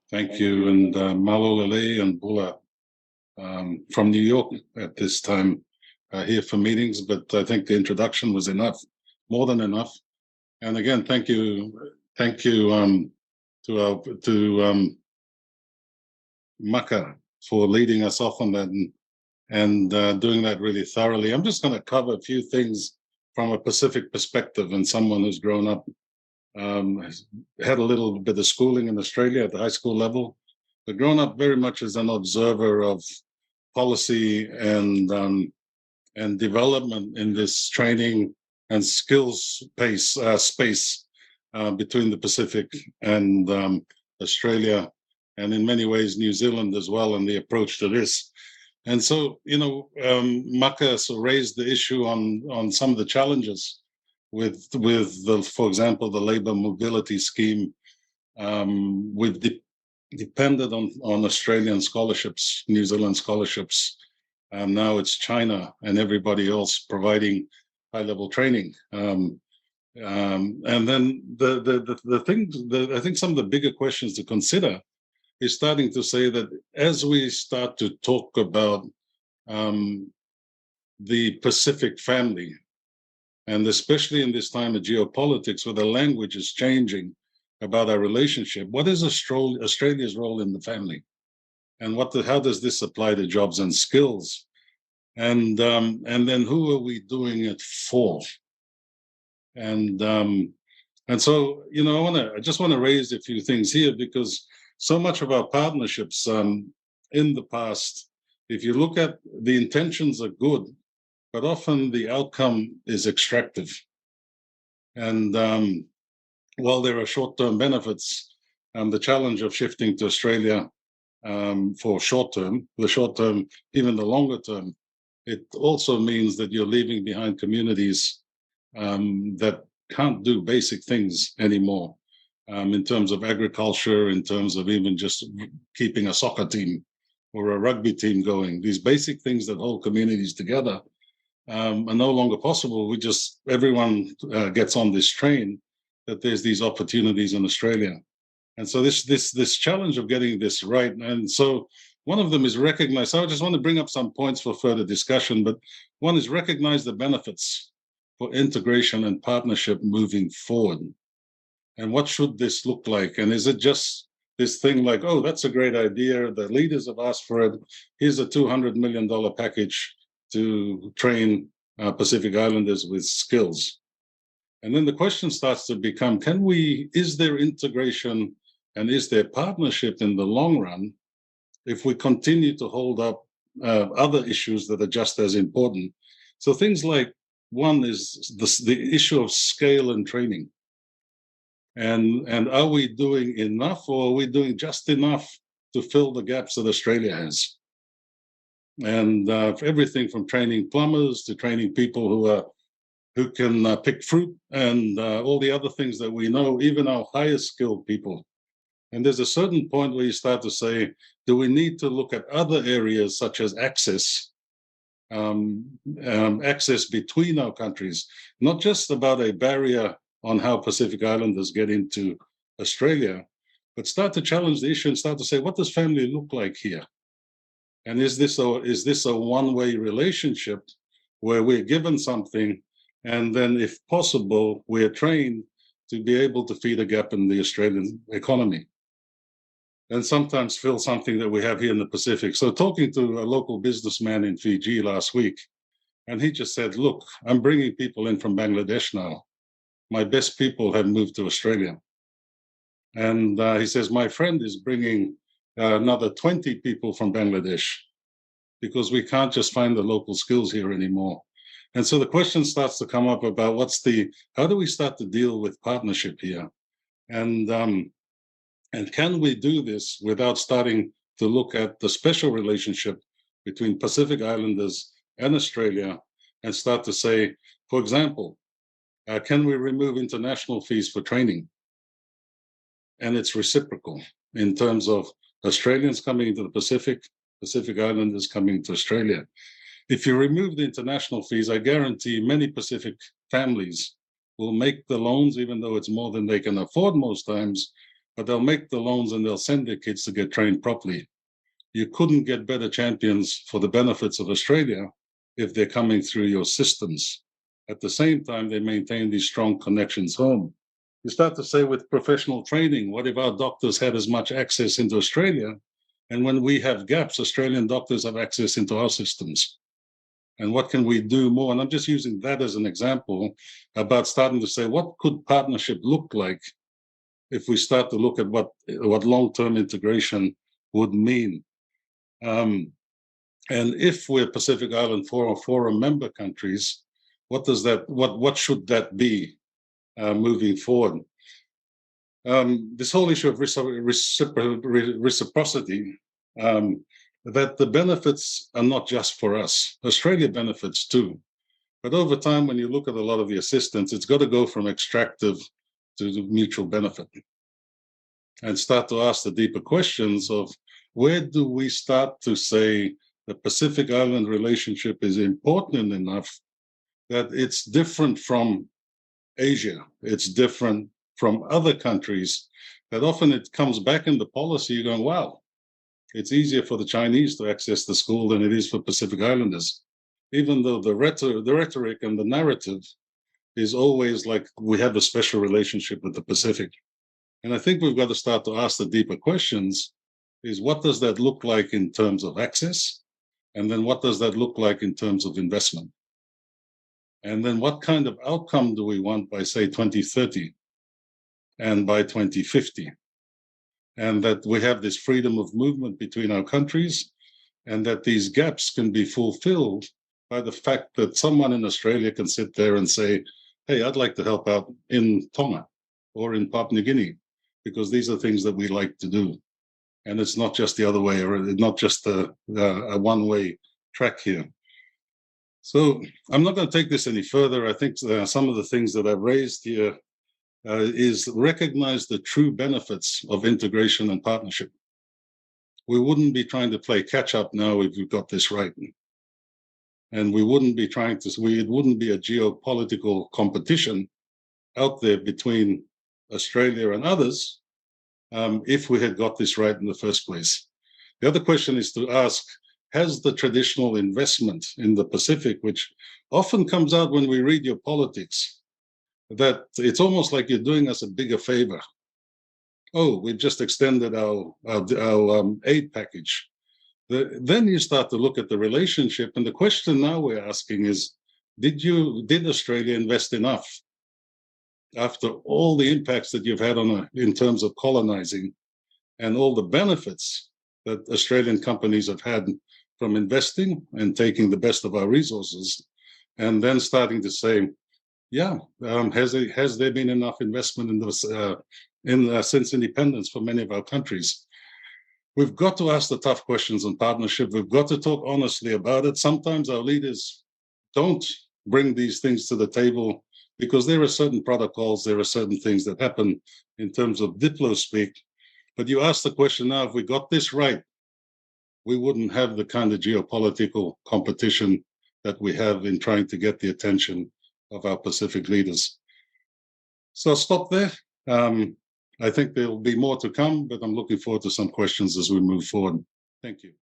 Thank you, and Malolele and Bula from New York at this time here for meetings, but I think the introduction was enough, more than enough. And again, thank you to Maka for leading us off on that and doing that really thoroughly. I'm just going to cover a few things from a Pacific perspective and someone who's grown up, had a little bit of schooling in Australia at the high school level, but grown up very much as an observer of policy and development in this training and skills space between the Pacific and Australia, and in many ways New Zealand as well, and the approach to this. And so, Maka raised the issue on some of the challenges with for example, the labor mobility scheme. We've depended on Australian scholarships, New Zealand scholarships. Now it's China and everybody else providing high-level training. And then the thing, I think some of the bigger questions to consider is starting to say that as we start to talk about the Pacific family, and especially in this time of geopolitics where the language is changing about our relationship, what is Australia's role in the family? And how does this apply to jobs and skills? And then who are we doing it for? And so, I just want to raise a few things here, because so much of our partnerships in the past, if you look at the intentions are good, but often the outcome is extractive. And while there are short-term benefits, the challenge of shifting to Australia for the short term, even the longer term, it also means that you're leaving behind communities that can't do basic things anymore in terms of agriculture, in terms of even just keeping a soccer team or a rugby team going. These basic things that hold communities together are no longer possible. Everyone gets on this train that there's these opportunities in Australia. And so this challenge of getting this right, and so one of them is recognize. So I just want to bring up some points for further discussion, but one is recognize the benefits for integration and partnership moving forward. And what should this look like? And is it just this thing like, oh, that's a great idea, the leaders have asked for it, here's a $200 million package to train Pacific Islanders with skills? And then the question starts to become, is there integration and is there partnership in the long run if we continue to hold up other issues that are just as important? So things like, one is the issue of scale and training. And are we doing enough, or are we doing just enough to fill the gaps that Australia has? And everything from training plumbers to training people who can pick fruit and all the other things that we know, even our highest skilled people. And there's a certain point where you start to say, do we need to look at other areas such as access between our countries, not just about a barrier on how Pacific Islanders get into Australia, but start to challenge the issue and start to say, what does family look like here? And is this a one-way relationship where we're given something and then, if possible, we're trained to be able to feed a gap in the Australian economy and sometimes fill something that we have here in the Pacific? So talking to a local businessman in Fiji last week, and he just said, look, I'm bringing people in from Bangladesh now. My best people have moved to Australia. And he says, my friend is bringing another 20 people from Bangladesh because we can't just find the local skills here anymore. And so the question starts to come up about how do we start to deal with partnership here? And can we do this without starting to look at the special relationship between Pacific Islanders and Australia and start to say, for example, can we remove international fees for training? And it's reciprocal in terms of Australians coming into the Pacific Islanders coming to Australia. If you remove the international fees, I guarantee many Pacific families will make the loans, even though it's more than they can afford most times, but they'll make the loans and they'll send their kids to get trained properly. You couldn't get better champions for the benefits of Australia if they're coming through your systems. At the same time, they maintain these strong connections home. You start to say with professional training, what if our doctors had as much access into Australia? And when we have gaps, Australian doctors have access into our systems. And what can we do more? And I'm just using that as an example about starting to say, what could partnership look like if we start to look at what long-term integration would mean? And if we're Pacific Island Forum member countries, what should that be moving forward? This whole issue of reciprocity, that the benefits are not just for us. Australia benefits too. But over time, when you look at a lot of the assistance, it's got to go from extractive to mutual benefit and start to ask the deeper questions of where do we start to say the Pacific Island relationship is important enough that it's different from Asia, it's different from other countries, that often it comes back in the policy, you're going, wow, it's easier for the Chinese to access the school than it is for Pacific Islanders, even though the rhetoric and the narrative is always like we have a special relationship with the Pacific. And I think we've got to start to ask the deeper questions, is what does that look like in terms of access? And then what does that look like in terms of investment? And then what kind of outcome do we want by, say, 2030 and by 2050? And that we have this freedom of movement between our countries, and that these gaps can be fulfilled by the fact that someone in Australia can sit there and say, hey, I'd like to help out in Tonga or in Papua New Guinea, because these are things that we like to do. And it's not just the other way, or not just a one-way track here. So I'm not going to take this any further. I think some of the things that I've raised here is recognize the true benefits of integration and partnership. We wouldn't be trying to play catch up now if we've got this right. And we wouldn't be it wouldn't be a geopolitical competition out there between Australia and others if we had got this right in the first place. The other question is to ask, has the traditional investment in the Pacific, which often comes out when we read your politics, that it's almost like you're doing us a bigger favor. Oh, we've just extended our aid package. Then you start to look at the relationship, and the question now we're asking is, did Australia invest enough after all the impacts that you've had in terms of colonizing and all the benefits that Australian companies have had from investing and taking the best of our resources, and then starting to say, yeah, has there been enough investment in this since independence for many of our countries? We've got to ask the tough questions on partnership. We've got to talk honestly about it. Sometimes our leaders don't bring these things to the table because there are certain protocols, there are certain things that happen in terms of diplo speak. But you ask the question now, if we got this right, we wouldn't have the kind of geopolitical competition that we have in trying to get the attention of our Pacific leaders. So I'll stop there. I think there will be more to come, but I'm looking forward to some questions as we move forward. Thank you.